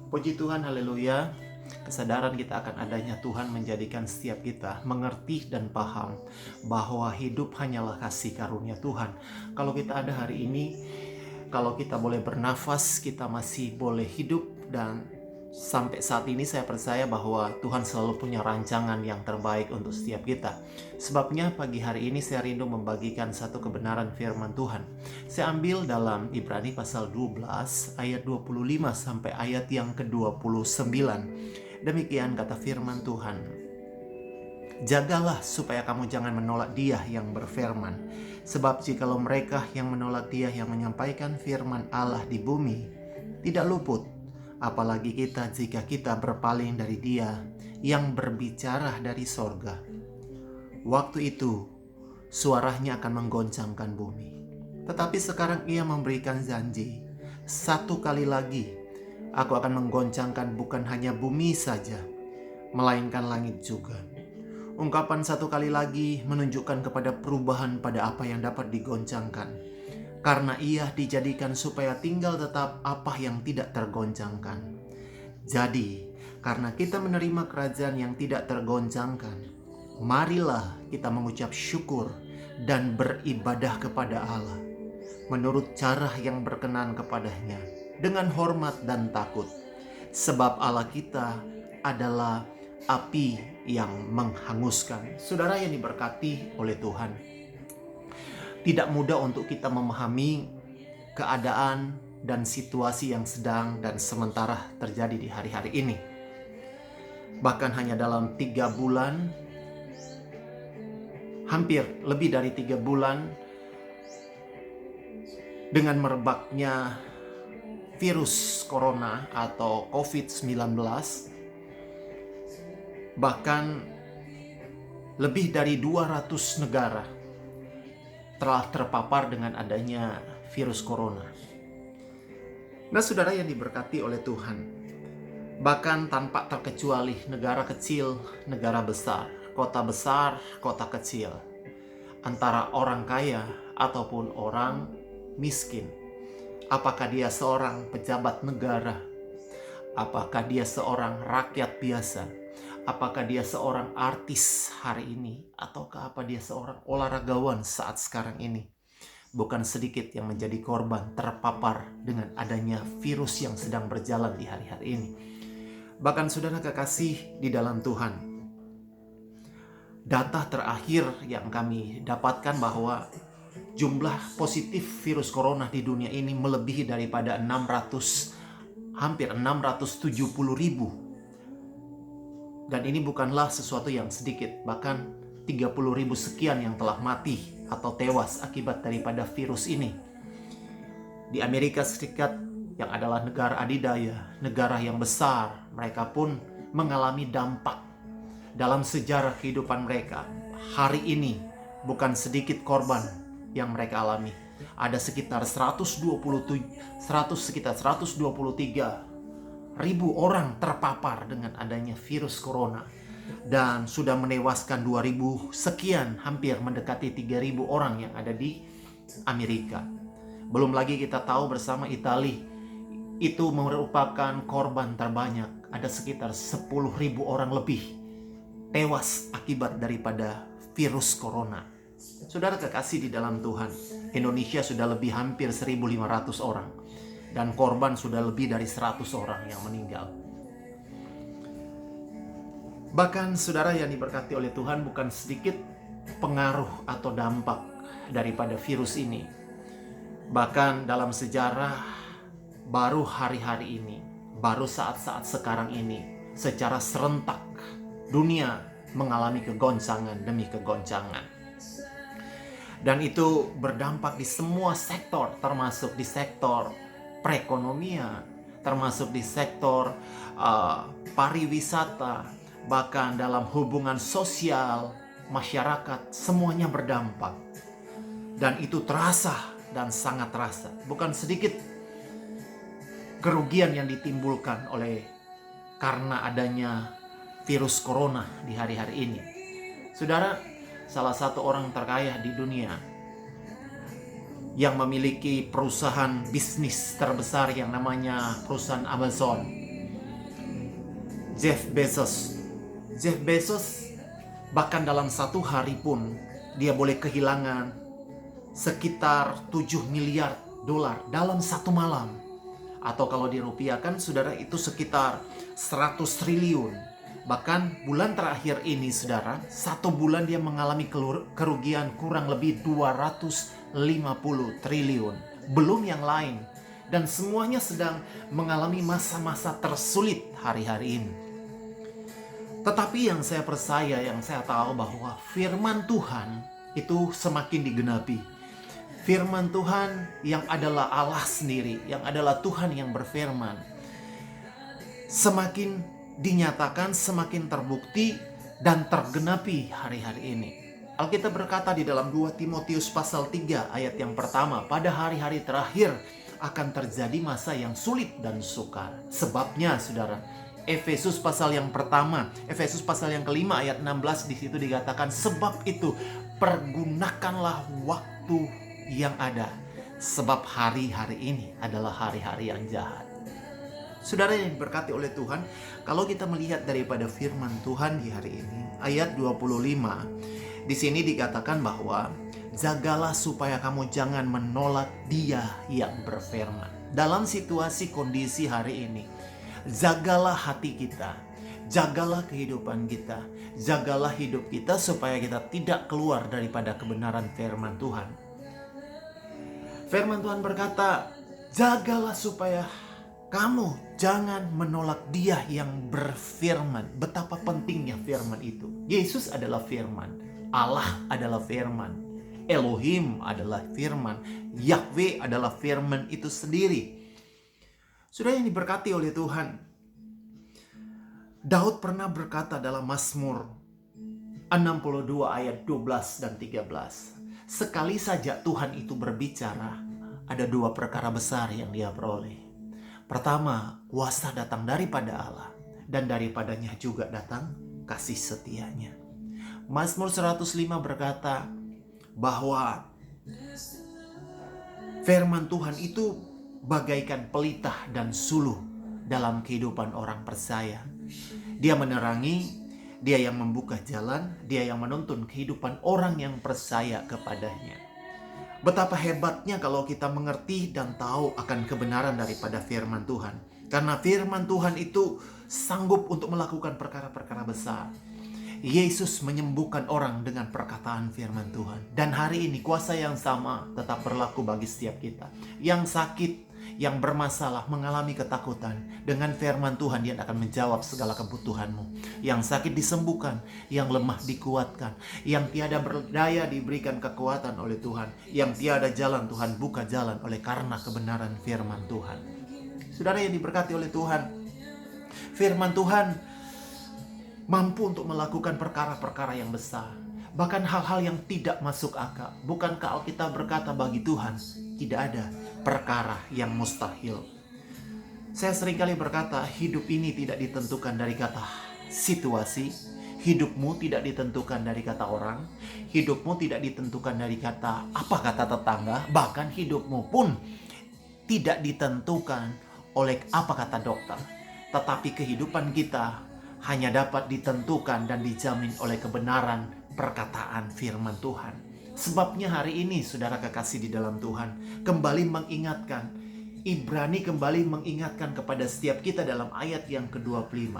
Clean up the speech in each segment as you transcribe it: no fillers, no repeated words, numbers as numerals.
Puji Tuhan, haleluya. Kesadaran kita akan adanya Tuhan menjadikan setiap kita mengerti dan paham bahwa hidup hanyalah kasih karunia Tuhan. Kalau kita ada hari ini, kalau kita boleh bernafas, kita masih boleh hidup, dan sampai saat ini saya percaya bahwa Tuhan selalu punya rancangan yang terbaik untuk setiap kita. Sebabnya pagi hari ini saya rindu membagikan satu kebenaran firman Tuhan. Saya ambil dalam Ibrani pasal 12 ayat 25 sampai ayat yang ke-29. Demikian kata firman Tuhan. Jagalah supaya kamu jangan menolak Dia yang berfirman. Sebab jikalau mereka yang menolak Dia yang menyampaikan firman Allah di bumi tidak luput, apalagi kita jika kita berpaling dari Dia yang berbicara dari sorga. Waktu itu suaranya akan menggoncangkan bumi. Tetapi sekarang Ia memberikan janji, satu kali lagi Aku akan menggoncangkan bukan hanya bumi saja, melainkan langit juga. Ungkapan satu kali lagi menunjukkan kepada perubahan pada apa yang dapat digoncangkan. Karena Ia dijadikan supaya tinggal tetap apa yang tidak tergoncangkan. Jadi, karena kita menerima kerajaan yang tidak tergoncangkan, marilah kita mengucap syukur dan beribadah kepada Allah menurut cara yang berkenan kepadanya, dengan hormat dan takut. Sebab Allah kita adalah api yang menghanguskan. Saudara yang diberkati oleh Tuhan, tidak mudah untuk kita memahami keadaan dan situasi yang sedang dan sementara terjadi di hari-hari ini. Bahkan hanya dalam 3 bulan, hampir lebih dari 3 bulan, dengan merebaknya virus corona atau COVID-19, bahkan lebih dari 200 negara telah terpapar dengan adanya virus corona. Nah, saudara yang diberkati oleh Tuhan, bahkan tanpa terkecuali negara kecil, negara besar, kota kecil, antara orang kaya ataupun orang miskin, apakah dia seorang pejabat negara, apakah dia seorang rakyat biasa, apakah dia seorang artis hari ini, ataukah apa dia seorang olahragawan saat sekarang ini, bukan sedikit yang menjadi korban terpapar dengan adanya virus yang sedang berjalan di hari-hari ini. Bahkan saudara kekasih di dalam Tuhan, data terakhir yang kami dapatkan bahwa jumlah positif virus corona di dunia ini melebihi daripada hampir 670 ribu. Dan ini bukanlah sesuatu yang sedikit, bahkan 30 ribu sekian yang telah mati atau tewas akibat daripada virus ini. Di Amerika Serikat yang adalah negara adidaya, negara yang besar, mereka pun mengalami dampak dalam sejarah kehidupan mereka. Hari ini bukan sedikit korban yang mereka alami. Ada sekitar 123 ribu orang terpapar dengan adanya virus corona, dan sudah menewaskan 2.000 sekian, hampir mendekati 3.000 orang yang ada di Amerika. Belum lagi kita tahu bersama Italia itu merupakan korban terbanyak, ada sekitar 10.000 orang lebih tewas akibat daripada virus corona. Saudara kekasih di dalam Tuhan, Indonesia sudah lebih hampir 1.500 orang, dan korban sudah lebih dari 100 orang yang meninggal. Bahkan saudara yang diberkati oleh Tuhan, bukan sedikit pengaruh atau dampak daripada virus ini. Bahkan dalam sejarah, baru hari-hari ini, baru saat-saat sekarang ini, secara serentak dunia mengalami kegoncangan demi kegoncangan. Dan itu berdampak di semua sektor, termasuk di sektor perekonomian, termasuk di sektor pariwisata, bahkan dalam hubungan sosial, masyarakat, semuanya berdampak. Dan itu terasa dan sangat terasa. Bukan sedikit kerugian yang ditimbulkan karena adanya virus corona di hari-hari ini. Saudara, salah satu orang terkaya di dunia yang memiliki perusahaan bisnis terbesar yang namanya perusahaan Amazon, Jeff Bezos. Jeff Bezos bahkan dalam satu hari pun dia boleh kehilangan sekitar 7 miliar dolar dalam satu malam. Atau kalau dirupiahkan, saudara, itu sekitar 100 triliun. Bahkan bulan terakhir ini, saudara, satu bulan dia mengalami kerugian kurang lebih 250 triliun. Belum yang lain. Dan semuanya sedang mengalami masa-masa tersulit hari-hari ini. Tetapi yang saya percaya, yang saya tahu bahwa firman Tuhan itu semakin digenapi. Firman Tuhan yang adalah Allah sendiri, yang adalah Tuhan yang berfirman, semakin dinyatakan, semakin terbukti dan tergenapi hari-hari ini. Alkitab berkata di dalam 2 Timotius pasal 3 ayat yang pertama, pada hari-hari terakhir akan terjadi masa yang sulit dan sukar. Sebabnya, saudara, Efesus pasal yang pertama, Efesus pasal yang kelima ayat 16, di situ dikatakan, sebab itu pergunakanlah waktu yang ada, sebab hari-hari ini adalah hari-hari yang jahat. Saudara yang diberkati oleh Tuhan, kalau kita melihat daripada firman Tuhan di hari ini, ayat 25, di sini dikatakan bahwa jagalah supaya kamu jangan menolak Dia yang berfirman. Dalam situasi kondisi hari ini, jagalah hati kita, jagalah kehidupan kita, jagalah hidup kita supaya kita tidak keluar daripada kebenaran firman Tuhan. Firman Tuhan berkata, jagalah supaya kamu jangan menolak Dia yang berfirman. Betapa pentingnya firman itu. Yesus adalah firman, Allah adalah firman, Elohim adalah firman, Yahweh adalah firman itu sendiri. Sudah yang diberkati oleh Tuhan, Daud pernah berkata dalam Mazmur 62 ayat 12 dan 13, sekali saja Tuhan itu berbicara, ada dua perkara besar yang dia peroleh. Pertama, kuasa datang daripada Allah, dan daripadanya juga datang kasih setianya. Mazmur 105 berkata bahwa firman Tuhan itu bagaikan pelitah dan suluh dalam kehidupan orang percaya. Dia menerangi, Dia yang membuka jalan, Dia yang menuntun kehidupan orang yang percaya kepadanya. Betapa hebatnya kalau kita mengerti dan tahu akan kebenaran daripada firman Tuhan. Karena firman Tuhan itu sanggup untuk melakukan perkara-perkara besar. Yesus menyembuhkan orang dengan perkataan firman Tuhan. Dan hari ini kuasa yang sama tetap berlaku bagi setiap kita. Yang sakit, yang bermasalah, mengalami ketakutan, dengan firman Tuhan Dia akan menjawab segala kebutuhanmu. Yang sakit disembuhkan, yang lemah dikuatkan, yang tiada berdaya diberikan kekuatan oleh Tuhan, yang tiada jalan Tuhan buka jalan oleh karena kebenaran firman Tuhan. Saudara yang diberkati oleh Tuhan, firman Tuhan mampu untuk melakukan perkara-perkara yang besar, bahkan hal-hal yang tidak masuk akal. Bukankah Alkitab berkata bagi Tuhan tidak ada perkara yang mustahil? Saya seringkali berkata, hidup ini tidak ditentukan dari kata situasi, hidupmu tidak ditentukan dari kata orang, hidupmu tidak ditentukan dari kata apa kata tetangga, bahkan hidupmu pun tidak ditentukan oleh apa kata dokter. Tetapi kehidupan kita hanya dapat ditentukan dan dijamin oleh kebenaran perkataan firman Tuhan. Sebabnya hari ini saudara kekasih di dalam Tuhan, kembali mengingatkan, Ibrani kembali mengingatkan kepada setiap kita dalam ayat yang ke-25.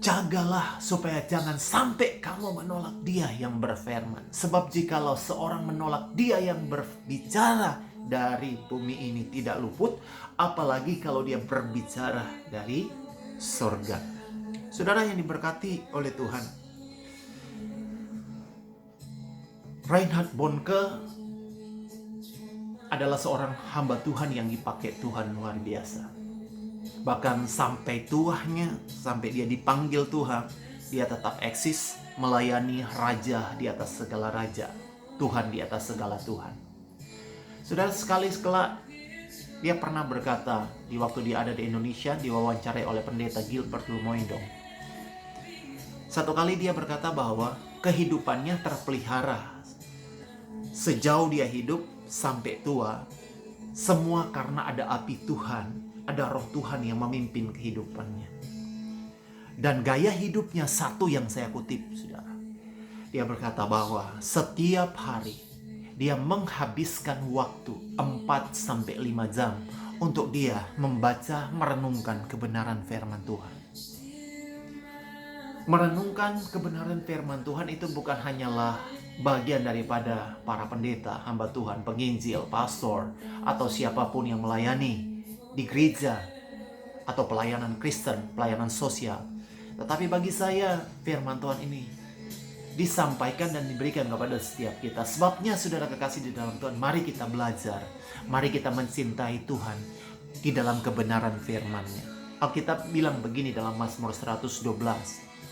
Jagalah supaya jangan sampai kamu menolak Dia yang berfirman. Sebab jikalau seorang menolak Dia yang berbicara dari bumi ini tidak luput, apalagi kalau dia berbicara dari surga. Saudara yang diberkati oleh Tuhan, Reinhard Bonnke adalah seorang hamba Tuhan yang dipakai Tuhan luar biasa. Bahkan sampai tuanya, sampai dia dipanggil Tuhan, dia tetap eksis melayani raja di atas segala raja, Tuhan di atas segala Tuhan. Saudara, sekali-sekala dia pernah berkata di waktu dia ada di Indonesia, diwawancarai oleh pendeta Gilbert Lumoindong. Satu kali dia berkata bahwa kehidupannya terpelihara sejauh dia hidup sampai tua, semua karena ada api Tuhan, ada roh Tuhan yang memimpin kehidupannya. Dan gaya hidupnya satu yang saya kutip, saudara. Dia berkata bahwa setiap hari dia menghabiskan waktu 4-5 jam untuk dia membaca, merenungkan kebenaran firman Tuhan. Merenungkan kebenaran firman Tuhan itu bukan hanyalah bagian daripada para pendeta, hamba Tuhan, penginjil, pastor, atau siapapun yang melayani di gereja atau pelayanan Kristen, pelayanan sosial. Tetapi bagi saya firman Tuhan ini disampaikan dan diberikan kepada setiap kita. Sebabnya saudara kekasih di dalam Tuhan, mari kita belajar, mari kita mencintai Tuhan di dalam kebenaran firman-Nya. Alkitab bilang begini dalam Mazmur 112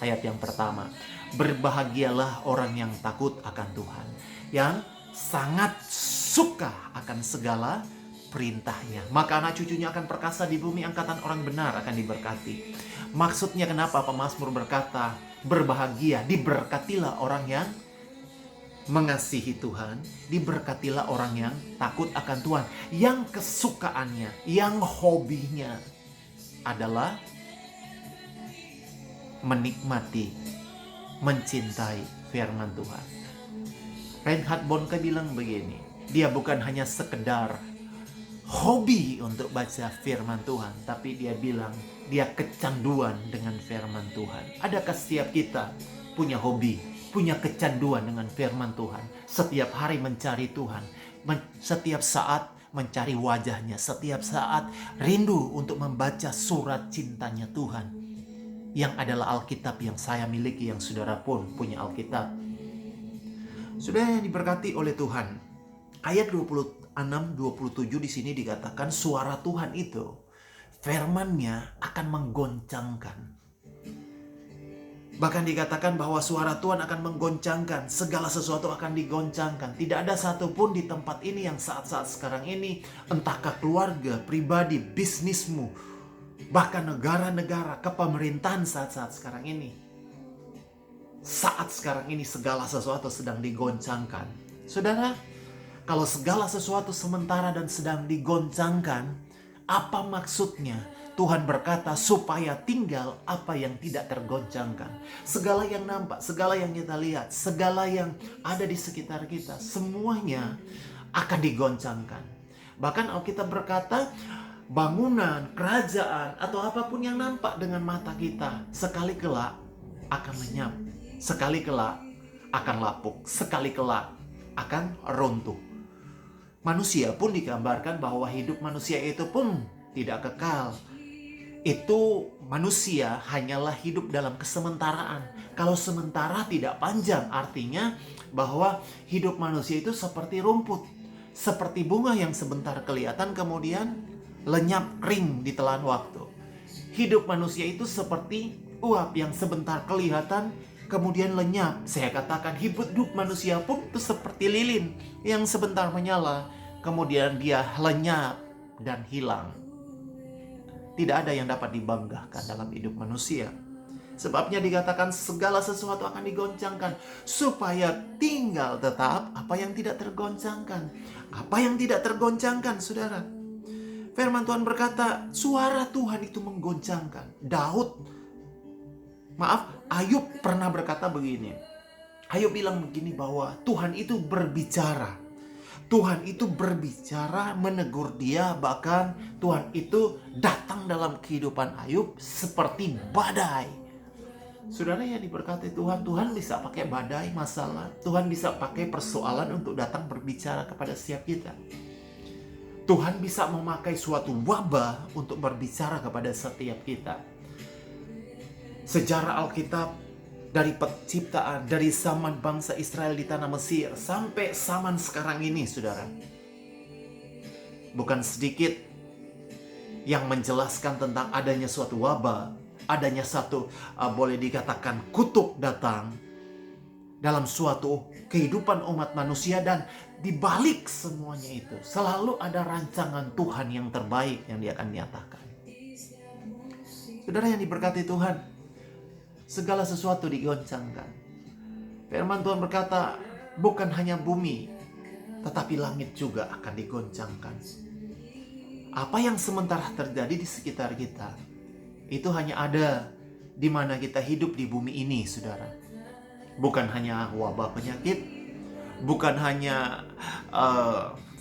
ayat yang pertama, berbahagialah orang yang takut akan Tuhan, yang sangat suka akan segala perintahnya, maka anak cucunya akan perkasa di bumi, angkatan orang benar akan diberkati. Maksudnya kenapa pemazmur berkata berbahagia, diberkatilah orang yang mengasihi Tuhan, diberkatilah orang yang takut akan Tuhan, yang kesukaannya, yang hobinya adalah menikmati, mencintai firman Tuhan. Reinhard Bonnke bilang begini, dia bukan hanya sekedar hobi untuk baca firman Tuhan, tapi dia bilang dia kecanduan dengan firman Tuhan. Adakah setiap kita punya hobi, punya kecanduan dengan firman Tuhan? Setiap hari mencari Tuhan, setiap saat mencari wajahnya, setiap saat rindu untuk membaca surat cintanya Tuhan, yang adalah Alkitab yang saya miliki, yang saudara pun punya Alkitab. Saudara yang diberkati oleh Tuhan, ayat 26-27 di sini dikatakan suara Tuhan itu, firman-Nya akan menggoncangkan. Bahkan dikatakan bahwa suara Tuhan akan menggoncangkan, segala sesuatu akan digoncangkan. Tidak ada satupun di tempat ini yang saat-saat sekarang ini, entahkah keluarga, pribadi, bisnismu, bahkan negara-negara, kepemerintahan saat-saat sekarang ini. Saat sekarang ini segala sesuatu sedang digoncangkan. Saudara, kalau segala sesuatu sementara dan sedang digoncangkan, apa maksudnya? Tuhan berkata supaya tinggal apa yang tidak tergoncangkan. Segala yang nampak, segala yang kita lihat, segala yang ada di sekitar kita, semuanya akan digoncangkan. Bahkan Alkitab berkata, bangunan, kerajaan, atau apapun yang nampak dengan mata kita, sekali kelak akan lenyap, sekali kelak akan lapuk, sekali kelak akan runtuh. Manusia pun digambarkan bahwa hidup manusia itu pun tidak kekal. Itu manusia hanyalah hidup dalam kesementaraan. Kalau sementara tidak panjang, artinya bahwa hidup manusia itu seperti rumput, seperti bunga yang sebentar kelihatan kemudian lenyap kering di telan waktu. Hidup manusia itu seperti uap yang sebentar kelihatan kemudian lenyap. Saya katakan hidup manusia pun itu seperti lilin yang sebentar menyala kemudian dia lenyap dan hilang. Tidak ada yang dapat dibanggakan dalam hidup manusia. Sebabnya dikatakan segala sesuatu akan digoncangkan supaya tinggal tetap apa yang tidak tergoncangkan. Apa yang tidak tergoncangkan, saudara? Firman Tuhan berkata, suara Tuhan itu menggoncangkan. Ayub pernah berkata begini. Ayub bilang begini bahwa Tuhan itu berbicara. Tuhan itu berbicara, menegur dia, bahkan Tuhan itu datang dalam kehidupan Ayub seperti badai. Saudara yang diberkati Tuhan, Tuhan bisa pakai badai masalah, Tuhan bisa pakai persoalan untuk datang berbicara kepada setiap kita. Tuhan bisa memakai suatu wabah untuk berbicara kepada setiap kita. Sejarah Alkitab, dari penciptaan, dari zaman bangsa Israel di tanah Mesir sampai zaman sekarang ini, saudara, bukan sedikit yang menjelaskan tentang adanya suatu wabah, adanya satu boleh dikatakan kutuk datang dalam suatu kehidupan umat manusia. Dan di balik semuanya itu selalu ada rancangan Tuhan yang terbaik yang dia akan nyatakan. Saudara yang diberkati Tuhan, segala sesuatu digoncangkan. Firman Tuhan berkata, bukan hanya bumi, tetapi langit juga akan digoncangkan. Apa yang sementara terjadi di sekitar kita, itu hanya ada di mana kita hidup di bumi ini, saudara. Bukan hanya wabah penyakit, bukan hanya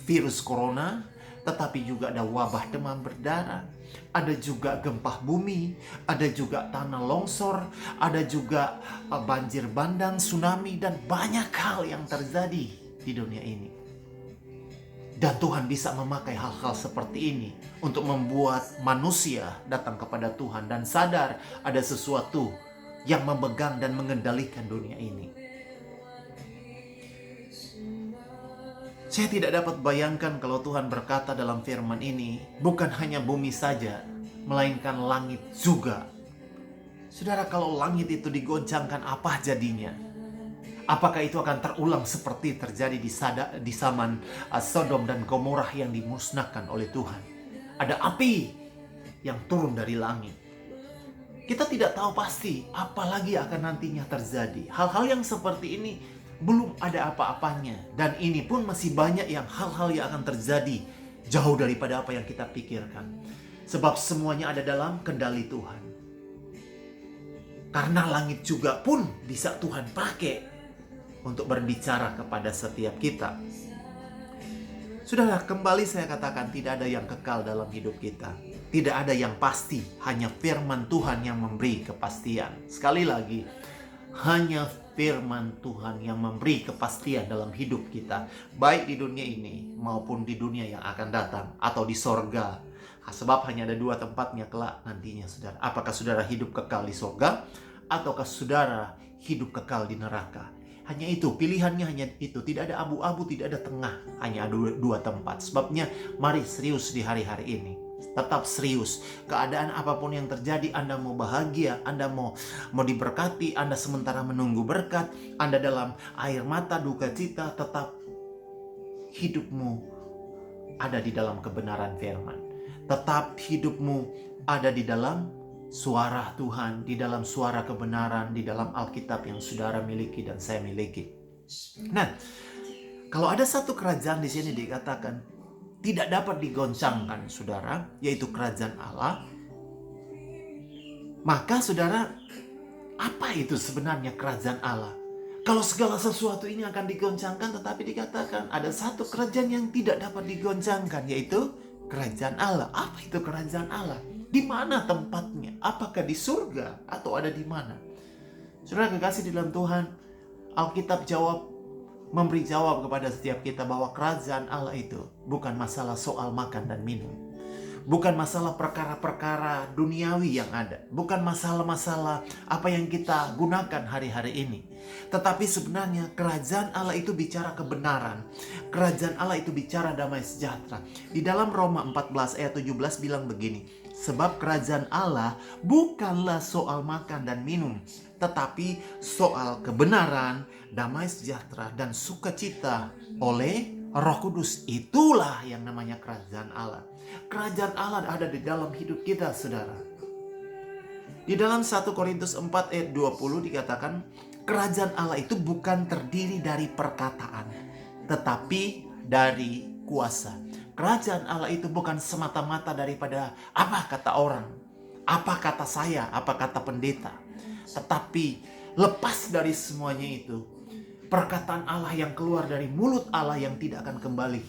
virus corona, tetapi juga ada wabah demam berdarah, ada juga gempa bumi, ada juga tanah longsor, ada juga banjir bandang, tsunami, dan banyak hal yang terjadi di dunia ini. Dan Tuhan bisa memakai hal-hal seperti ini untuk membuat manusia datang kepada Tuhan dan sadar ada sesuatu yang memegang dan mengendalikan dunia ini. Saya tidak dapat bayangkan kalau Tuhan berkata dalam firman ini, bukan hanya bumi saja, melainkan langit juga. Saudara, kalau langit itu digoncangkan, apa jadinya? Apakah itu akan terulang seperti terjadi di zaman Sodom dan Gomorrah yang dimusnahkan oleh Tuhan? Ada api yang turun dari langit. Kita tidak tahu pasti apa lagi akan nantinya terjadi. Hal-hal yang seperti ini belum ada apa-apanya. Dan ini pun masih banyak hal-hal yang akan terjadi jauh daripada apa yang kita pikirkan. Sebab semuanya ada dalam kendali Tuhan. Karena langit juga pun bisa Tuhan pakai untuk berbicara kepada setiap kita. Saudara, kembali saya katakan tidak ada yang kekal dalam hidup kita. Tidak ada yang pasti, hanya firman Tuhan yang memberi kepastian. Sekali lagi, hanya firman Tuhan yang memberi kepastian dalam hidup kita, baik di dunia ini maupun di dunia yang akan datang atau di sorga. Sebab hanya ada dua tempatnya kelak nantinya, saudara. Apakah saudara hidup kekal di sorga ataukah saudara hidup kekal di neraka? Hanya itu, pilihannya hanya itu. Tidak ada abu-abu, tidak ada tengah. Hanya ada dua tempat. Sebabnya, mari serius di hari-hari ini. Tetap serius. Keadaan apapun yang terjadi, Anda mau bahagia, Anda mau diberkati, Anda sementara menunggu berkat, Anda dalam air mata, duka cita, tetap hidupmu ada di dalam kebenaran firman. Tetap hidupmu ada di dalam suara Tuhan, di dalam suara kebenaran, di dalam Alkitab yang saudara miliki dan saya miliki. Nah, kalau ada satu kerajaan di sini dikatakan tidak dapat digoncangkan, saudara, yaitu kerajaan Allah. Maka saudara, apa itu sebenarnya kerajaan Allah? Kalau segala sesuatu ini akan digoncangkan, tetapi dikatakan ada satu kerajaan yang tidak dapat digoncangkan, yaitu kerajaan Allah. Apa itu kerajaan Allah? Di mana tempatnya? Apakah di surga atau ada di mana? Saudara kekasih di dalam Tuhan, Alkitab memberi jawab kepada setiap kita bahwa kerajaan Allah itu bukan masalah soal makan dan minum. Bukan masalah perkara-perkara duniawi yang ada. Bukan masalah-masalah apa yang kita gunakan hari-hari ini. Tetapi sebenarnya kerajaan Allah itu bicara kebenaran. Kerajaan Allah itu bicara damai sejahtera. Di dalam Roma 14 ayat 17 bilang begini. Sebab kerajaan Allah bukanlah soal makan dan minum, tetapi soal kebenaran, damai sejahtera, dan sukacita oleh Roh Kudus. Itulah yang namanya kerajaan Allah. Kerajaan Allah ada di dalam hidup kita, saudara. Di dalam 1 Korintus 4 ayat 20 dikatakan, kerajaan Allah itu bukan terdiri dari perkataan, tetapi dari kuasa. Kerajaan Allah itu bukan semata-mata daripada apa kata orang, apa kata saya, apa kata pendeta. Tetapi lepas dari semuanya itu, perkataan Allah yang keluar dari mulut Allah yang tidak akan kembali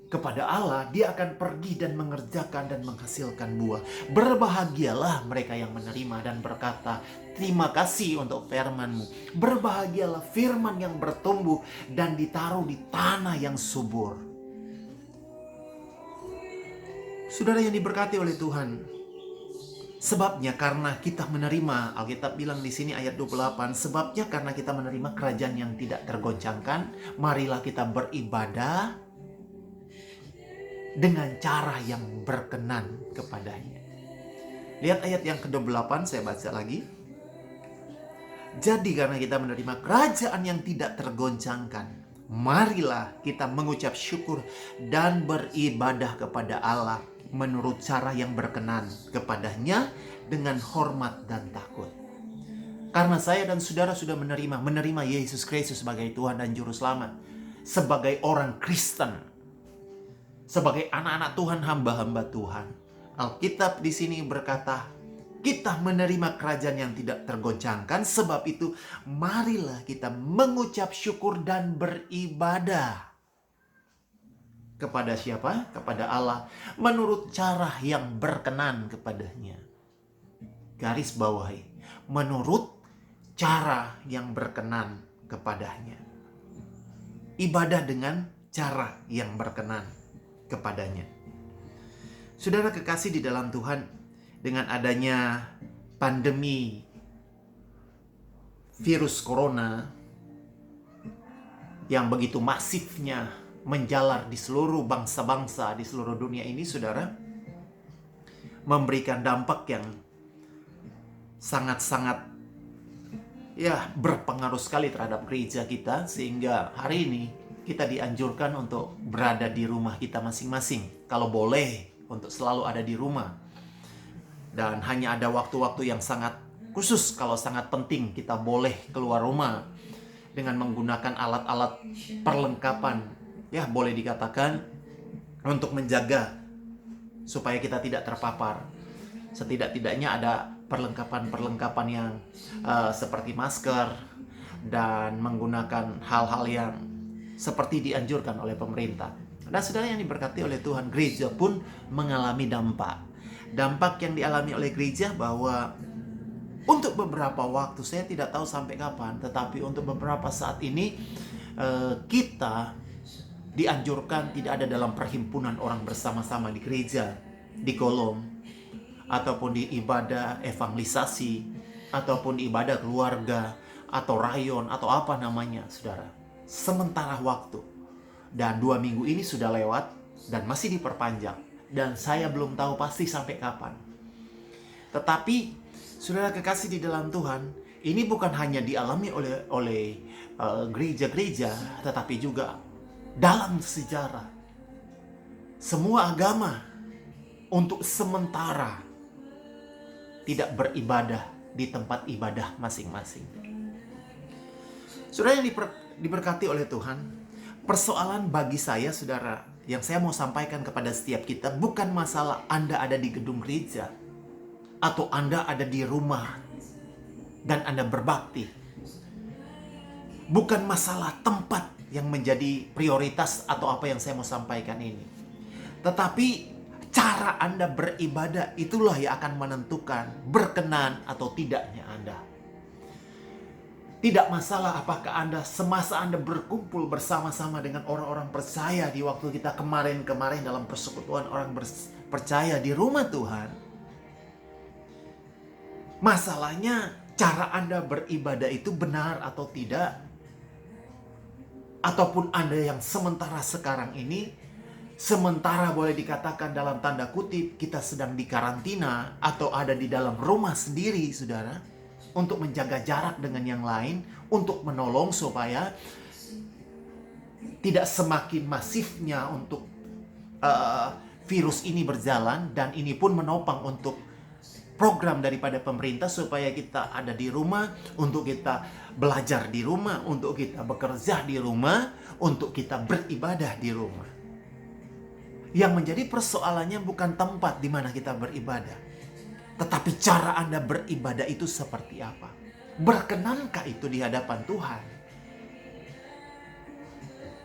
kepada Allah, dia akan pergi dan mengerjakan dan menghasilkan buah. Berbahagialah mereka yang menerima dan berkata, terima kasih untuk firman-Mu. Berbahagialah firman yang bertumbuh dan ditaruh di tanah yang subur. Saudara yang diberkati oleh Tuhan, sebabnya karena kita menerima, Alkitab bilang di sini ayat 28, sebabnya karena kita menerima kerajaan yang tidak tergoncangkan, marilah kita beribadah dengan cara yang berkenan kepadanya. Lihat ayat yang ke-28, saya baca lagi. Jadi karena kita menerima kerajaan yang tidak tergoncangkan, marilah kita mengucap syukur dan beribadah kepada Allah menurut cara yang berkenan kepadanya dengan hormat dan takut. Karena saya dan saudara sudah menerima Yesus Kristus sebagai Tuhan dan Juru Selamat, sebagai orang Kristen, sebagai anak-anak Tuhan, hamba-hamba Tuhan. Alkitab di sini berkata, Kita menerima kerajaan yang tidak tergoncangkan. Sebab itu, marilah kita mengucap syukur dan beribadah. Kepada siapa? Kepada Allah. Menurut cara yang berkenan kepadanya. Garis bawahi. Menurut cara yang berkenan kepadanya. Ibadah dengan cara yang berkenan kepadanya. Saudara kekasih di dalam Tuhan, dengan adanya pandemi virus corona yang begitu masifnya menjalar di seluruh bangsa-bangsa di seluruh dunia ini, saudara, memberikan dampak yang sangat-sangat berpengaruh sekali terhadap gereja kita, sehingga hari ini kita dianjurkan untuk berada di rumah kita masing-masing. Kalau boleh, untuk selalu ada di rumah. Dan hanya ada waktu-waktu yang sangat khusus, kalau sangat penting kita boleh keluar rumah dengan menggunakan alat-alat perlengkapan, boleh dikatakan untuk menjaga supaya kita tidak terpapar. Setidak-tidaknya ada perlengkapan-perlengkapan yang seperti masker dan menggunakan hal-hal yang seperti dianjurkan oleh pemerintah. Dan saudara yang diberkati oleh Tuhan, gereja pun mengalami dampak. Dampak yang dialami oleh gereja bahwa untuk beberapa waktu, saya tidak tahu sampai kapan, tetapi untuk beberapa saat ini kita dianjurkan tidak ada dalam perhimpunan orang bersama-sama di gereja, di kolom, ataupun di ibadah evangelisasi, ataupun di ibadah keluarga, atau rayon, atau apa namanya, saudara. Sementara waktu. Dan 2 minggu ini sudah lewat, dan masih diperpanjang. Dan saya belum tahu pasti sampai kapan. Tetapi, saudara kekasih di dalam Tuhan, ini bukan hanya dialami oleh gereja-gereja, tetapi juga dalam sejarah. Semua agama untuk sementara tidak beribadah di tempat ibadah masing-masing. Saudara yang diberkati oleh Tuhan, persoalan bagi saya, saudara, yang saya mau sampaikan kepada setiap kita, bukan masalah Anda ada di gedung gereja atau Anda ada di rumah dan Anda berbakti. Bukan masalah tempat yang menjadi prioritas atau apa yang saya mau sampaikan ini. Tetapi cara Anda beribadah itulah yang akan menentukan berkenan atau tidaknya Anda. Tidak masalah apakah Anda semasa Anda berkumpul bersama-sama dengan orang-orang percaya di waktu kita kemarin-kemarin dalam persekutuan orang percaya di rumah Tuhan. Masalahnya cara Anda beribadah itu benar atau tidak. Ataupun Anda yang sementara sekarang ini, sementara boleh dikatakan dalam tanda kutip kita sedang dikarantina atau ada di dalam rumah sendiri, saudara, untuk menjaga jarak dengan yang lain, untuk menolong supaya tidak semakin masifnya untuk virus ini berjalan, dan ini pun menopang untuk program daripada pemerintah supaya kita ada di rumah, untuk kita belajar di rumah, untuk kita bekerja di rumah, untuk kita beribadah di rumah. Yang menjadi persoalannya bukan tempat di mana kita beribadah, tetapi cara Anda beribadah itu seperti apa? Berkenankah itu di hadapan Tuhan?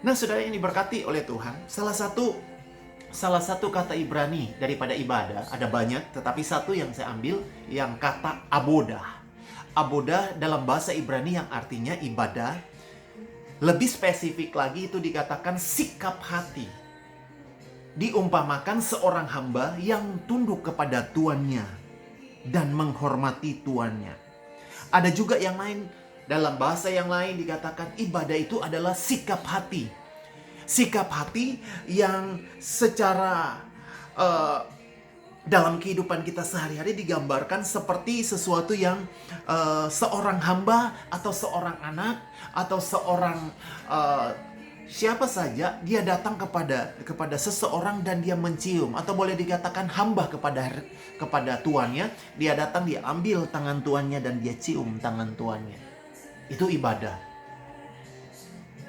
Nah, saudara yang diberkati oleh Tuhan, salah satu kata Ibrani daripada ibadah, ada banyak, tetapi satu yang saya ambil, yang kata abodah. Abodah dalam bahasa Ibrani yang artinya ibadah. Lebih spesifik lagi itu dikatakan sikap hati. Diumpamakan seorang hamba yang tunduk kepada tuannya dan menghormati tuannya. Ada juga yang lain, dalam bahasa yang lain dikatakan ibadah itu adalah sikap hati. Sikap hati yang secara dalam kehidupan kita sehari-hari digambarkan seperti sesuatu yang seorang hamba atau seorang anak atau seorang siapa saja, dia datang kepada seseorang dan dia mencium, atau boleh dikatakan hamba kepada tuannya, dia datang, dia ambil tangan tuannya dan dia cium tangan tuannya. Itu ibadah.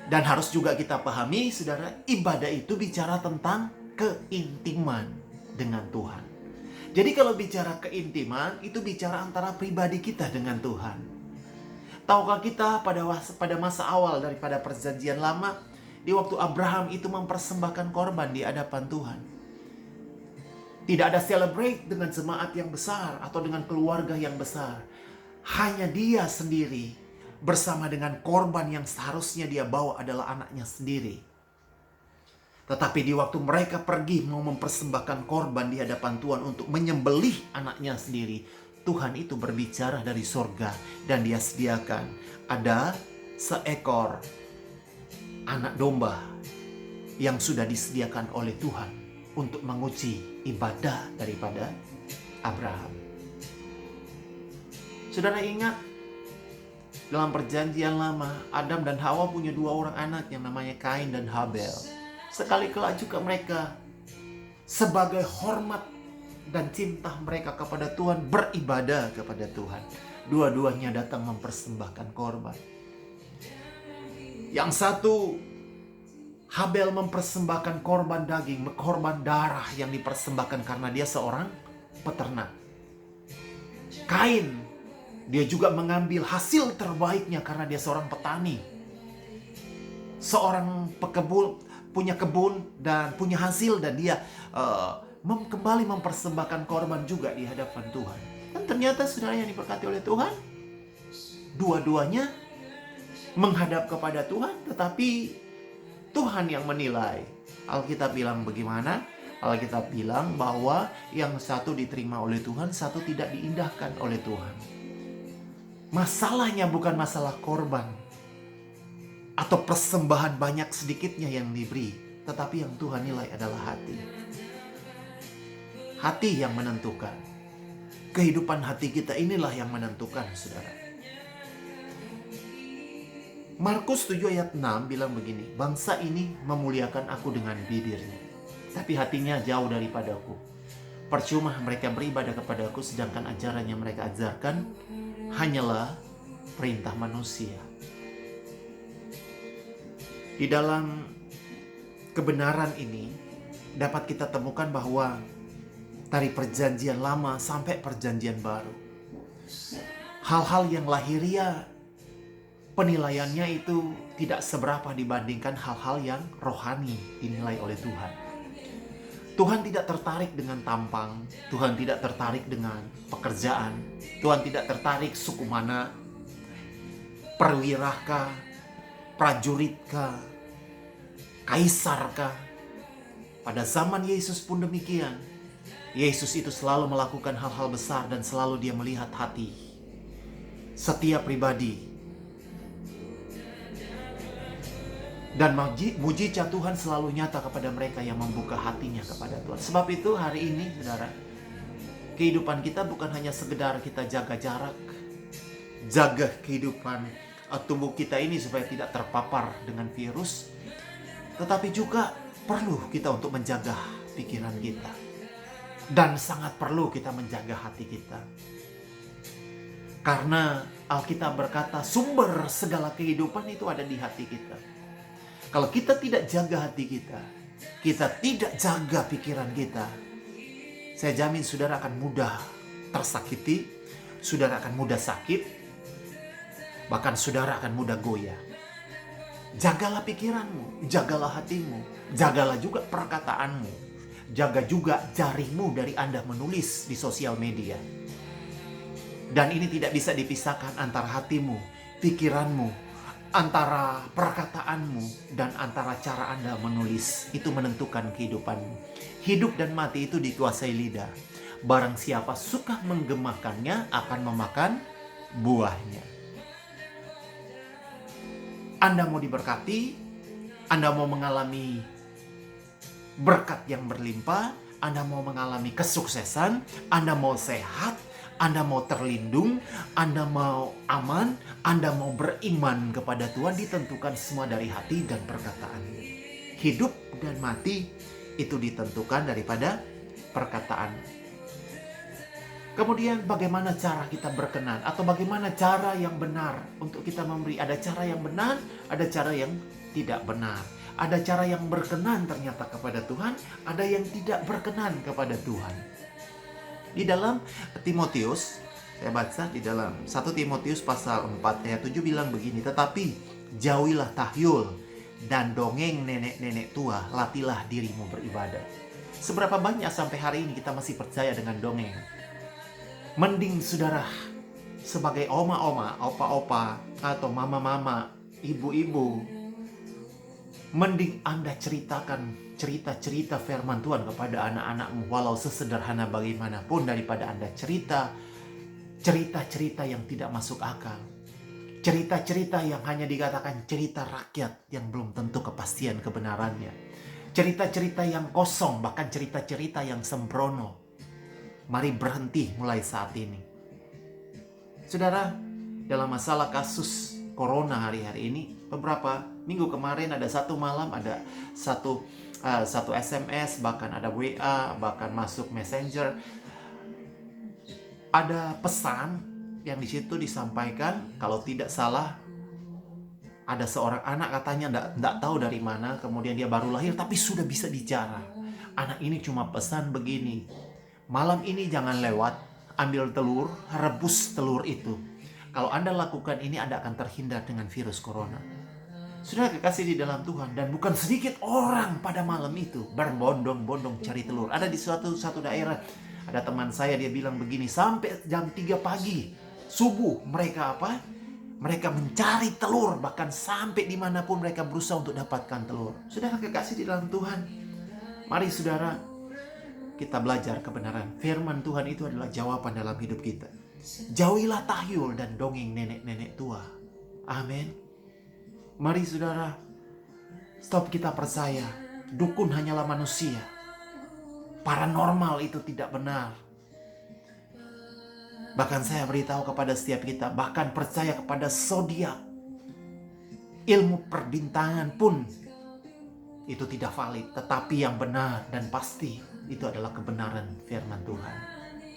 Dan harus juga kita pahami, saudara, ibadah itu bicara tentang keintiman dengan Tuhan. Jadi kalau bicara keintiman, itu bicara antara pribadi kita dengan Tuhan. Tahukah kita pada masa awal daripada perjanjian lama, di waktu Abraham itu mempersembahkan korban di hadapan Tuhan. Tidak ada celebrate dengan jemaat yang besar atau dengan keluarga yang besar. Hanya dia sendiri bersama dengan korban yang seharusnya dia bawa adalah anaknya sendiri. Tetapi di waktu mereka pergi mau mempersembahkan korban di hadapan Tuhan untuk menyembelih anaknya sendiri, Tuhan itu berbicara dari surga dan dia sediakan ada seekor anak domba yang sudah disediakan oleh Tuhan untuk menguji ibadah daripada Abraham. Saudara ingat, dalam perjanjian lama, Adam dan Hawa punya 2 orang anak yang namanya Kain dan Habel. Sekali kelak juga mereka sebagai hormat dan cinta mereka kepada Tuhan beribadah kepada Tuhan. Dua-duanya datang mempersembahkan korban. Yang satu, Habel mempersembahkan korban daging, korban darah yang dipersembahkan karena dia seorang peternak. Kain, dia juga mengambil hasil terbaiknya karena dia seorang petani. Seorang pekebun, punya kebun dan punya hasil, dan dia kembali mempersembahkan korban juga di hadapan Tuhan. Dan ternyata saudara yang diberkati oleh Tuhan, dua-duanya menghadap kepada Tuhan, tetapi Tuhan yang menilai. Alkitab bilang bagaimana? Alkitab bilang bahwa yang satu diterima oleh Tuhan, satu tidak diindahkan oleh Tuhan. Masalahnya bukan masalah korban atau persembahan banyak sedikitnya yang diberi, tetapi yang Tuhan nilai adalah hati. Hati yang menentukan. Kehidupan hati kita inilah yang menentukan, saudara. Markus 7 ayat 6 bilang begini, bangsa ini memuliakan aku dengan bibirnya, tapi hatinya jauh daripadaku. Percuma mereka beribadah kepadaku, sedangkan ajaran yang mereka ajarkan hanyalah perintah manusia. Di dalam kebenaran ini dapat kita temukan bahwa dari perjanjian lama sampai perjanjian baru, hal-hal yang lahiriah penilaiannya itu tidak seberapa dibandingkan hal-hal yang rohani dinilai oleh Tuhan. Tuhan tidak tertarik dengan tampang, Tuhan tidak tertarik dengan pekerjaan, Tuhan tidak tertarik suku mana, perwirahkah, prajuritkah, kaisarkah. Pada zaman Yesus pun demikian. Yesus itu selalu melakukan hal-hal besar dan selalu dia melihat hati setiap pribadi. Dan mujizat Tuhan selalu nyata kepada mereka yang membuka hatinya kepada Tuhan. Sebab itu hari ini, saudara, kehidupan kita bukan hanya sekedar kita jaga jarak, jaga kehidupan tubuh kita ini supaya tidak terpapar dengan virus, tetapi juga perlu kita untuk menjaga pikiran kita. Dan sangat perlu kita menjaga hati kita. Karena Alkitab berkata sumber segala kehidupan itu ada di hati kita. Kalau kita tidak jaga hati kita, kita tidak jaga pikiran kita, saya jamin saudara akan mudah tersakiti, saudara akan mudah sakit, bahkan saudara akan mudah goyah. Jagalah pikiranmu, jagalah hatimu, jagalah juga perkataanmu. Jaga juga jarimu dari Anda menulis di sosial media. Dan ini tidak bisa dipisahkan antara hatimu, pikiranmu, antara perkataanmu, dan antara cara Anda menulis. Itu menentukan kehidupanmu. Hidup dan mati itu dikuasai lidah. Barang siapa suka menggemakannya akan memakan buahnya. Anda mau diberkati, Anda mau mengalami berkat yang berlimpah, Anda mau mengalami kesuksesan, Anda mau sehat, Anda mau terlindung, Anda mau aman, Anda mau beriman kepada Tuhan, ditentukan semua dari hati dan perkataan. Hidup dan mati itu ditentukan daripada perkataan. Kemudian bagaimana cara kita berkenan, atau bagaimana cara yang benar untuk kita memberi. Ada cara yang benar, ada cara yang tidak benar. Ada cara yang berkenan ternyata kepada Tuhan, ada yang tidak berkenan kepada Tuhan. Di dalam Timotius, saya baca di dalam 1 Timotius pasal 4 ayat 7 bilang begini, tetapi jauhilah tahyul dan dongeng nenek-nenek tua, latihlah dirimu beribadah. Seberapa banyak sampai hari ini kita masih percaya dengan dongeng? Mending saudara, sebagai oma-oma, opa-opa, atau mama-mama, ibu-ibu, mending Anda ceritakan cerita-cerita firman Tuhan kepada anak-anakmu, walau sesederhana bagaimanapun, daripada Anda cerita-cerita yang tidak masuk akal. Cerita-cerita yang hanya dikatakan cerita rakyat yang belum tentu kepastian kebenarannya. Cerita-cerita yang kosong, bahkan cerita-cerita yang sembrono. Mari berhenti mulai saat ini. Saudara, dalam masalah kasus corona hari-hari ini, beberapa minggu kemarin ada satu malam, ada satu SMS, bahkan ada WA, bahkan masuk Messenger. Ada pesan yang di situ disampaikan, kalau tidak salah, ada seorang anak katanya enggak tahu dari mana, kemudian dia baru lahir tapi sudah bisa bicara. Anak ini cuma pesan begini, malam ini jangan lewat, ambil telur, rebus telur itu. Kalau Anda lakukan ini, Anda akan terhindar dengan virus corona. Sudah kekasih di dalam Tuhan, dan bukan sedikit orang pada malam itu berbondong-bondong cari telur. Ada di suatu daerah, ada teman saya, dia bilang begini, sampai jam 3 pagi, subuh, mereka Mereka mencari telur, bahkan sampai dimanapun mereka berusaha untuk dapatkan telur. Saudara kekasih di dalam Tuhan, mari saudara, kita belajar kebenaran. Firman Tuhan itu adalah jawaban dalam hidup kita. Jauhilah tahyul dan dongeng nenek-nenek tua. Amin. Mari saudara, stop kita percaya dukun hanyalah manusia. Paranormal itu tidak benar. Bahkan saya beritahu kepada setiap kita, bahkan percaya kepada zodiak, ilmu perbintangan pun itu tidak valid. Tetapi yang benar dan pasti itu adalah kebenaran firman Tuhan.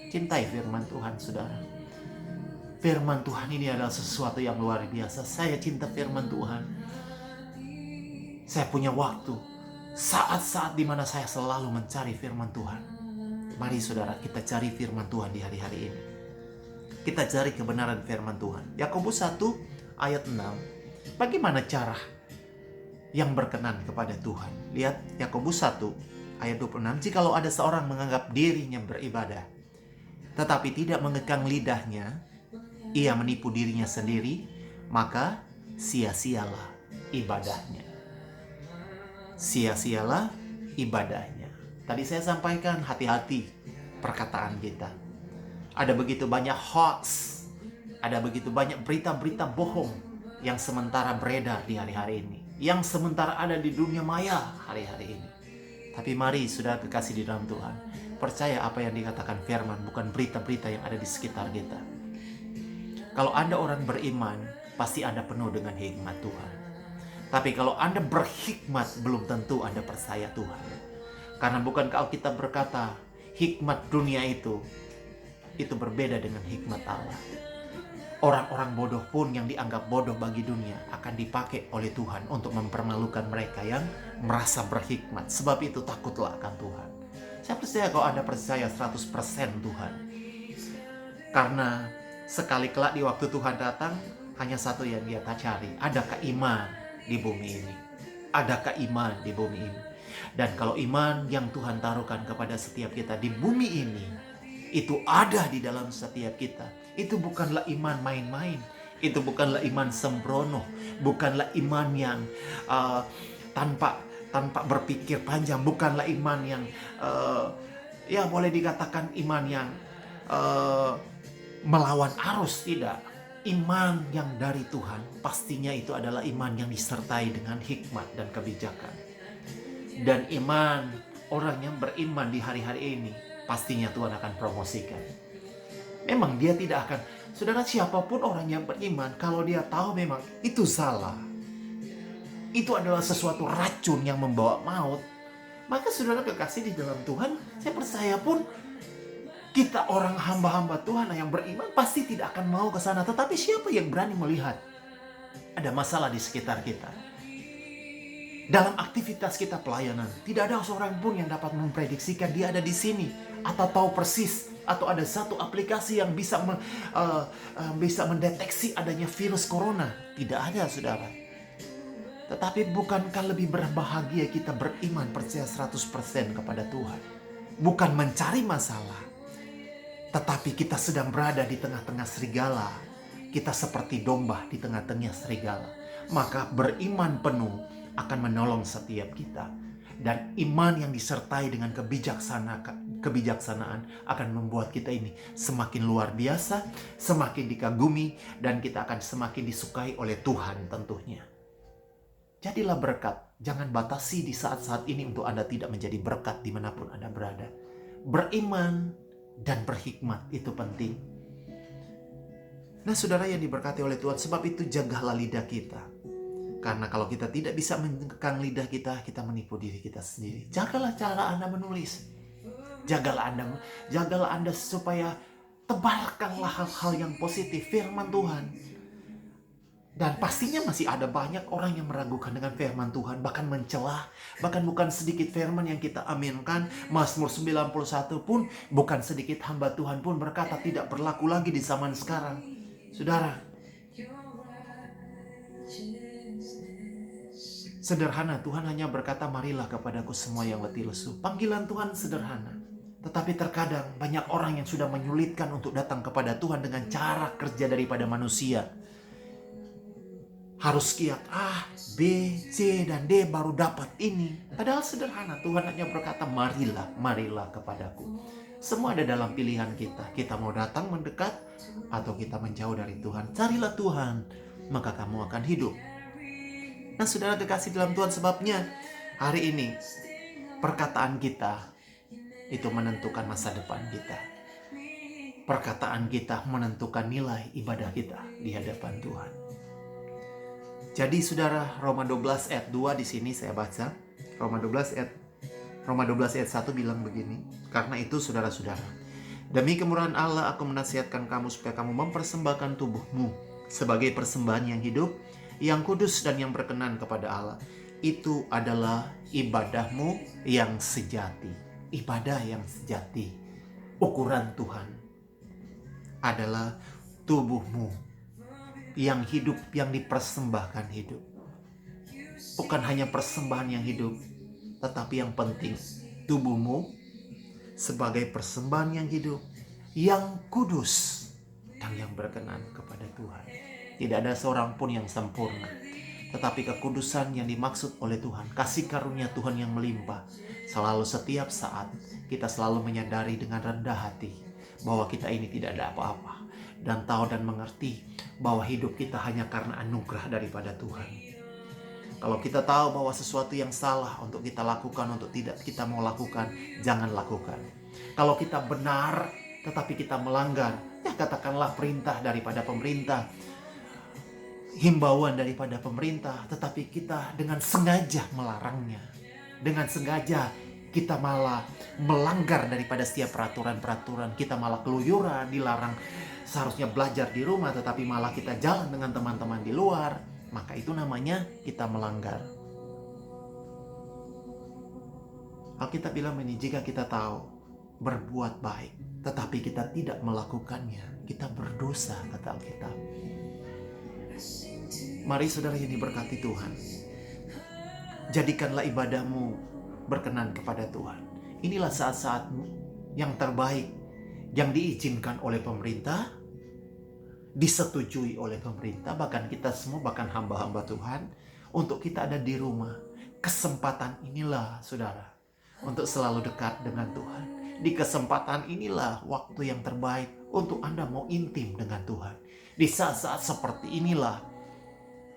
Cintai firman Tuhan, saudara. Firman Tuhan ini adalah sesuatu yang luar biasa. Saya cinta firman Tuhan. Saya punya waktu, saat-saat di mana saya selalu mencari firman Tuhan. Mari saudara, kita cari firman Tuhan di hari-hari ini. Kita cari kebenaran firman Tuhan. Yakobus 1 ayat 6. Bagaimana cara yang berkenan kepada Tuhan? Lihat Yakobus 1 ayat 26. Jikalau ada seorang menganggap dirinya beribadah, tetapi tidak mengekang lidahnya, ia menipu dirinya sendiri, maka sia-sialah ibadahnya. Sia-sialah ibadahnya. Tadi saya sampaikan, hati-hati perkataan kita. Ada begitu banyak hoax, ada begitu banyak berita-berita bohong yang sementara beredar di hari-hari ini, yang sementara ada di dunia maya hari-hari ini. Tapi mari saudara kekasih di dalam Tuhan, percaya apa yang dikatakan firman, bukan berita-berita yang ada di sekitar kita. Kalau Anda orang beriman, pasti Anda penuh dengan hikmat Tuhan. Tapi kalau Anda berhikmat, belum tentu Anda percaya Tuhan. Karena bukankah Alkitab berkata, hikmat dunia itu berbeda dengan hikmat Allah. Orang-orang bodoh pun yang dianggap bodoh bagi dunia akan dipakai oleh Tuhan untuk mempermalukan mereka yang merasa berhikmat. Sebab itu takutlah akan Tuhan. Saya percaya kalau Anda percaya 100% Tuhan. Karena sekali kelak di waktu Tuhan datang, hanya satu yang dia cari. Adakah iman di bumi ini? Adakah iman di bumi ini? Dan kalau iman yang Tuhan taruhkan kepada setiap kita di bumi ini, itu ada di dalam setiap kita. Itu bukanlah iman main-main. Itu bukanlah iman sembrono. Bukanlah iman yang tanpa berpikir panjang. Bukanlah iman yang ya boleh dikatakan iman yang melawan arus. Tidak. Iman yang dari Tuhan pastinya itu adalah iman yang disertai dengan hikmat dan kebijakan. Dan iman orang yang beriman di hari-hari ini pastinya Tuhan akan promosikan. Memang dia tidak akan, saudara, siapapun orang yang beriman, kalau dia tahu memang itu salah, itu adalah sesuatu racun yang membawa maut, maka saudara kekasih di dalam Tuhan, saya percaya pun kita orang hamba-hamba Tuhan yang beriman pasti tidak akan mau ke sana. Tetapi siapa yang berani melihat ada masalah di sekitar kita? Dalam aktivitas kita pelayanan, tidak ada seorang pun yang dapat memprediksikan dia ada di sini atau tahu persis atau ada satu aplikasi yang bisa mendeteksi adanya virus corona. Tidak ada, saudara. Tetapi bukankah lebih berbahagia kita beriman percaya 100% kepada Tuhan? Bukan mencari masalah, tetapi kita sedang berada di tengah-tengah serigala. Kita seperti domba di tengah-tengah serigala. Maka beriman penuh akan menolong setiap kita. Dan iman yang disertai dengan kebijaksanaan akan membuat kita ini semakin luar biasa, semakin dikagumi, dan kita akan semakin disukai oleh Tuhan tentunya. Jadilah berkat. Jangan batasi di saat-saat ini untuk Anda tidak menjadi berkat dimanapun Anda berada. Beriman dan berhikmat itu penting. Nah, saudara yang diberkati oleh Tuhan, sebab itu jagalah lidah kita. Karena kalau kita tidak bisa mengekang lidah kita, kita menipu diri kita sendiri. Jagalah cara Anda menulis. Jagalah Anda supaya tebarkanlah hal-hal yang positif, firman Tuhan. Dan pastinya masih ada banyak orang yang meragukan dengan firman Tuhan, bahkan mencelah, bahkan bukan sedikit firman yang kita aminkan. Mazmur 91 pun, bukan sedikit hamba Tuhan pun berkata tidak berlaku lagi di zaman sekarang. Saudara, sederhana, Tuhan hanya berkata, marilah kepadaku semua yang letih lesu. Panggilan Tuhan sederhana. Tetapi terkadang banyak orang yang sudah menyulitkan untuk datang kepada Tuhan dengan cara kerja daripada manusia. Harus kiat A, B, C, dan D baru dapat ini. Padahal sederhana, Tuhan hanya berkata, marilah kepadaku. Semua ada dalam pilihan kita. Kita mau datang mendekat atau kita menjauh dari Tuhan. Carilah Tuhan, maka kamu akan hidup. Nah, saudara kekasih dalam Tuhan, sebabnya hari ini perkataan kita itu menentukan masa depan kita. Perkataan kita menentukan nilai ibadah kita di hadapan Tuhan. Jadi saudara, Roma 12 ayat 2 di sini saya baca. Roma 12 ayat 1 bilang begini. Karena itu saudara-saudara, demi kemurahan Allah aku menasihatkan kamu supaya kamu mempersembahkan tubuhmu sebagai persembahan yang hidup, yang kudus dan yang berkenan kepada Allah. Itu adalah ibadahmu yang sejati. Ibadah yang sejati. Ukuran Tuhan adalah tubuhmu yang hidup, yang dipersembahkan hidup. Bukan hanya persembahan yang hidup, tetapi yang penting tubuhmu sebagai persembahan yang hidup, yang kudus dan yang berkenan kepada Tuhan. Tidak ada seorang pun yang sempurna, tetapi kekudusan yang dimaksud oleh Tuhan, kasih karunia Tuhan yang melimpah, selalu setiap saat kita selalu menyadari dengan rendah hati bahwa kita ini tidak ada apa-apa, dan tahu dan mengerti bahwa hidup kita hanya karena anugerah daripada Tuhan. Kalau kita tahu bahwa sesuatu yang salah untuk kita lakukan, untuk tidak kita mau lakukan, jangan lakukan. Kalau kita benar tetapi kita melanggar, ya katakanlah perintah daripada pemerintah, himbauan daripada pemerintah, tetapi kita dengan sengaja melarangnya. Dengan sengaja kita malah melanggar daripada setiap peraturan-peraturan. Kita malah keluyuran, dilarang seharusnya belajar di rumah, tetapi malah kita jalan dengan teman-teman di luar. Maka itu namanya kita melanggar. Alkitab bilang ini, jika kita tahu berbuat baik, tetapi kita tidak melakukannya, kita berdosa, kata Alkitab. Mari saudara yang diberkati Tuhan, jadikanlah ibadahmu berkenan kepada Tuhan. Inilah saat-saat yang terbaik yang diizinkan oleh pemerintah, disetujui oleh pemerintah, bahkan kita semua, bahkan hamba-hamba Tuhan, untuk kita ada di rumah. Kesempatan inilah saudara untuk selalu dekat dengan Tuhan. Di kesempatan inilah waktu yang terbaik untuk Anda mau intim dengan Tuhan. Di saat-saat seperti inilah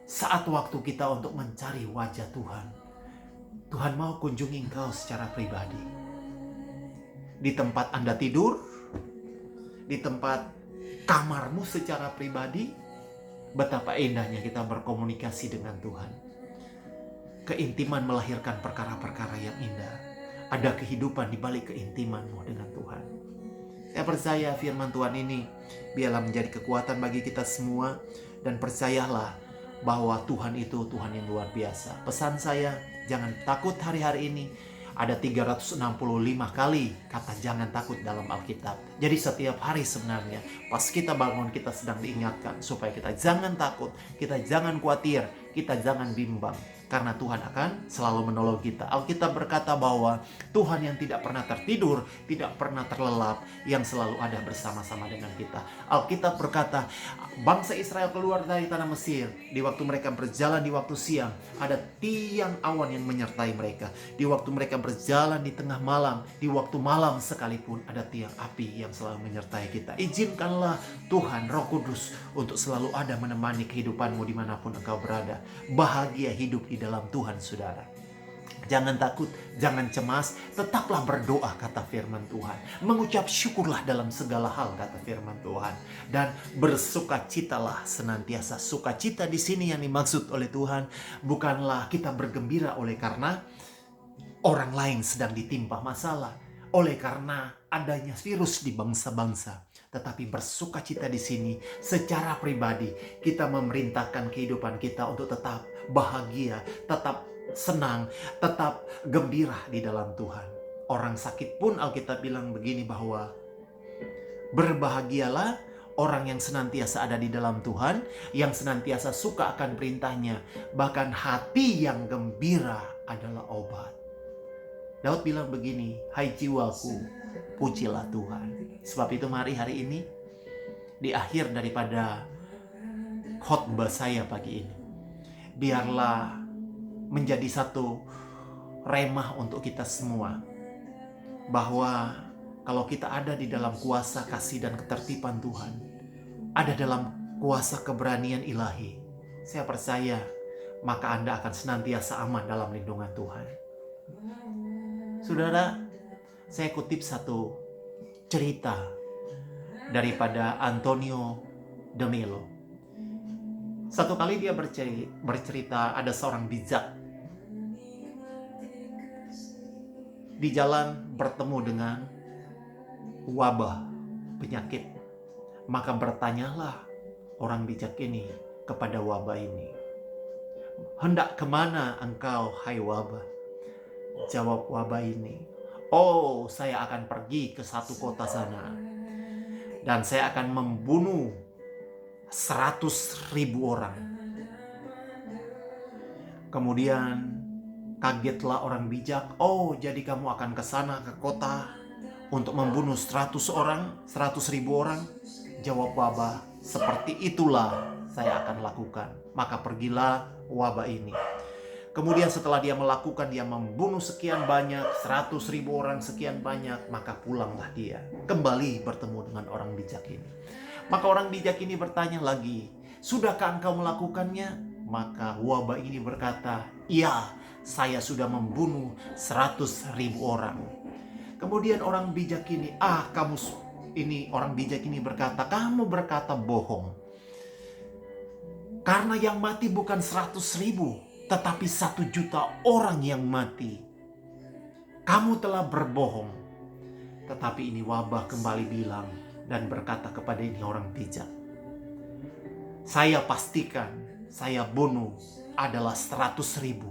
saat waktu kita untuk mencari wajah Tuhan. Tuhan mau kunjungi engkau secara pribadi. Di tempat Anda tidur, di tempat kamarmu secara pribadi, betapa indahnya kita berkomunikasi dengan Tuhan. Keintiman melahirkan perkara-perkara yang indah. Ada kehidupan di balik keintimanmu dengan Tuhan. Saya percaya firman Tuhan ini biarlah menjadi kekuatan bagi kita semua, dan percayalah bahwa Tuhan itu Tuhan yang luar biasa. Pesan saya, jangan takut hari-hari ini. Ada 365 kali kata jangan takut dalam Alkitab. Jadi setiap hari sebenarnya pas kita bangun kita sedang diingatkan supaya kita jangan takut, kita jangan khawatir, kita jangan bimbang. Karena Tuhan akan selalu menolong kita. Alkitab berkata bahwa Tuhan yang tidak pernah tertidur, tidak pernah terlelap, yang selalu ada bersama-sama dengan kita. Alkitab berkata, bangsa Israel keluar dari tanah Mesir. Di waktu mereka berjalan di waktu siang, ada tiang awan yang menyertai mereka. Di waktu mereka berjalan di tengah malam, di waktu malam sekalipun ada tiang api yang selalu menyertai kita. Izinkanlah Tuhan, Roh Kudus, untuk selalu ada menemani kehidupanmu dimanapun engkau berada. Bahagia hidup di dalam Tuhan, saudara. Jangan takut, jangan cemas, tetaplah berdoa, kata firman Tuhan. Mengucap syukurlah dalam segala hal, kata firman Tuhan. Dan bersukacitalah senantiasa. Sukacita di sini yang dimaksud oleh Tuhan bukanlah kita bergembira oleh karena orang lain sedang ditimpa masalah, oleh karena adanya virus di bangsa-bangsa. Tetapi bersukacita di sini secara pribadi kita memerintahkan kehidupan kita untuk tetap bahagia, tetap senang, tetap gembira di dalam Tuhan. Orang sakit pun Alkitab bilang begini bahwa berbahagialah orang yang senantiasa ada di dalam Tuhan, yang senantiasa suka akan perintahnya. Bahkan hati yang gembira adalah obat. Daud bilang begini, hai jiwaku, pujilah Tuhan. Sebab itu mari hari ini, di akhir daripada khotbah saya pagi ini, biarlah menjadi satu remah untuk kita semua. Bahwa kalau kita ada di dalam kuasa kasih dan ketertiban Tuhan, ada dalam kuasa keberanian ilahi, saya percaya maka Anda akan senantiasa aman dalam lindungan Tuhan. Saudara, saya kutip satu cerita daripada Antonio de Melo. Satu kali dia bercerita ada seorang bijak di jalan bertemu dengan wabah penyakit. Maka bertanyalah orang bijak ini kepada wabah ini, hendak kemana engkau, hai wabah? Jawab wabah ini, oh, saya akan pergi ke satu kota sana dan saya akan membunuh 100.000 orang. Kemudian kagetlah orang bijak, oh, jadi kamu akan ke sana ke kota untuk membunuh 100.000 orang? Jawab wabah, seperti itulah saya akan lakukan. Maka pergilah wabah ini. Kemudian setelah dia melakukan, dia membunuh sekian banyak, 100.000 orang sekian banyak, maka pulanglah dia. Kembali bertemu dengan orang bijak ini. Maka orang bijak ini bertanya lagi, sudahkah engkau melakukannya? Maka wabah ini berkata, iya, saya sudah membunuh 100.000 orang. Kemudian orang bijak ini, orang bijak ini berkata, kamu berkata bohong. Karena yang mati bukan 100.000, tetapi 1 juta orang yang mati. Kamu telah berbohong. Tetapi ini wabah kembali bilang dan berkata kepada ini orang bijak, saya pastikan saya bunuh adalah 100.000.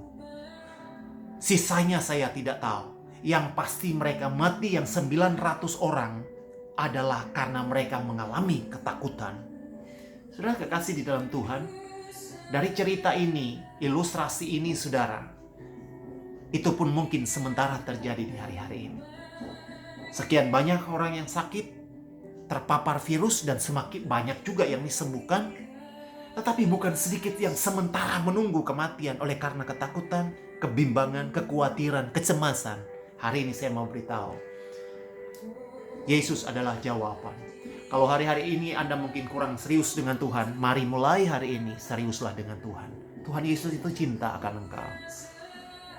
Sisanya saya tidak tahu. Yang pasti mereka mati yang 900 orang adalah karena mereka mengalami ketakutan. Saudara kekasih di dalam Tuhan, dari cerita ini, ilustrasi ini saudara, itu pun mungkin sementara terjadi di hari-hari ini. Sekian banyak orang yang sakit, terpapar virus, dan semakin banyak juga yang disembuhkan. Tetapi bukan sedikit yang sementara menunggu kematian oleh karena ketakutan, kebimbangan, kekhawatiran, kecemasan. Hari ini saya mau beritahu, Yesus adalah jawaban. Kalau hari-hari ini Anda mungkin kurang serius dengan Tuhan, mari mulai hari ini seriuslah dengan Tuhan. Tuhan Yesus itu cinta akan engkau.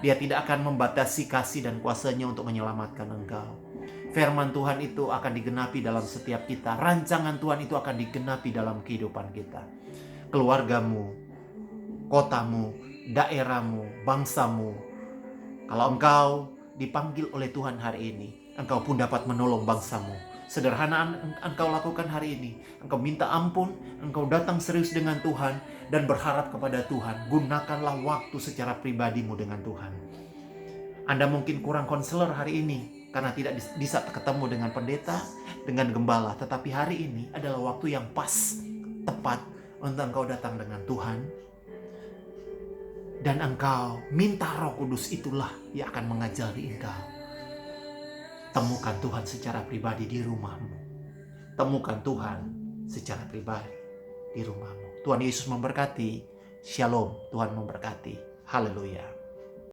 Dia tidak akan membatasi kasih dan kuasa-Nya untuk menyelamatkan engkau. Firman Tuhan itu akan digenapi dalam setiap kita. Rancangan Tuhan itu akan digenapi dalam kehidupan kita. Keluargamu, kotamu, daerahmu, bangsamu. Kalau engkau dipanggil oleh Tuhan hari ini, engkau pun dapat menolong bangsamu. Sederhana engkau lakukan hari ini, engkau minta ampun, engkau datang serius dengan Tuhan dan berharap kepada Tuhan. Gunakanlah waktu secara pribadimu dengan Tuhan. Anda mungkin kurang konselor hari ini karena tidak bisa ketemu dengan pendeta, dengan gembala. Tetapi hari ini adalah waktu yang pas, tepat untuk engkau datang dengan Tuhan. Dan engkau minta Roh Kudus, itulah yang akan mengajari engkau. Temukan Tuhan secara pribadi di rumahmu. Temukan Tuhan secara pribadi di rumahmu. Tuhan Yesus memberkati. Shalom, Tuhan memberkati. Haleluya.